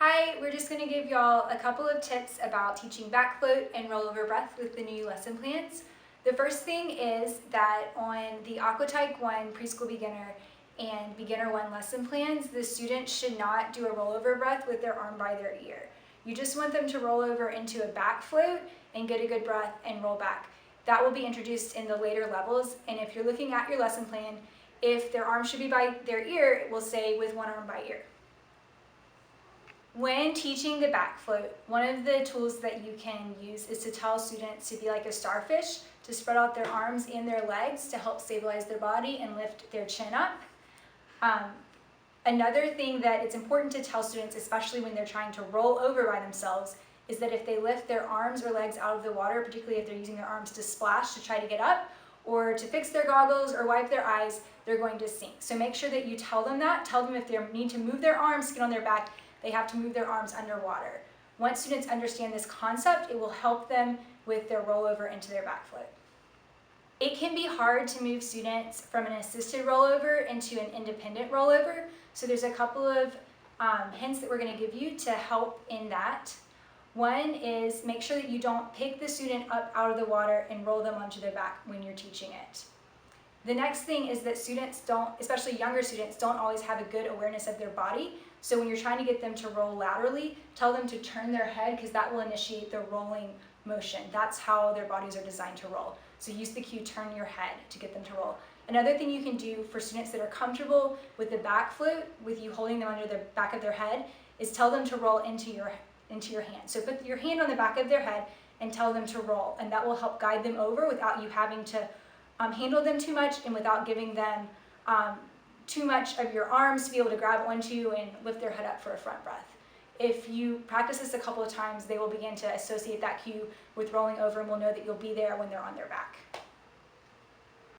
Hi, we're just going to give y'all a couple of tips about teaching back float and rollover breath with the new lesson plans. The first thing is that on the Aquatype 1 preschool beginner and beginner 1 lesson plans, the students should not do a rollover breath with their arm by their ear. You just want them to roll over into a back float and get a good breath and roll back. That will be introduced in the later levels, and if you're looking at your lesson plan, if their arm should be by their ear, it will say with one arm by ear. When teaching the back float, one of the tools that you can use is to tell students to be like a starfish, to spread out their arms and their legs to help stabilize their body and lift their chin up. Another thing that it's important to tell students, especially when they're trying to roll over by themselves, is that if they lift their arms or legs out of the water, particularly if they're using their arms to splash to try to get up, or to fix their goggles or wipe their eyes, they're going to sink. So make sure that you tell them that. Tell them if they need to move their arms to get on their back, they have to move their arms underwater. Once students understand this concept, it will help them with their rollover into their back float. It can be hard to move students from an assisted rollover into an independent rollover, so there's a couple of hints that we're going to give you to help in that. One is make sure that you don't pick the student up out of the water and roll them onto their back when you're teaching it. The next thing is that students don't, especially younger students, don't always have a good awareness of their body. So when you're trying to get them to roll laterally, tell them to turn their head because that will initiate the rolling motion. That's how their bodies are designed to roll. So use the cue, turn your head to get them to roll. Another thing you can do for students that are comfortable with the back float, with you holding them under the back of their head, is tell them to roll into your hand. So put your hand on the back of their head and tell them to roll, and that will help guide them over without you having to handle them too much and without giving them too much of your arms to be able to grab onto and lift their head up for a front breath. If you practice this a couple of times, they will begin to associate that cue with rolling over and will know that you'll be there when they're on their back.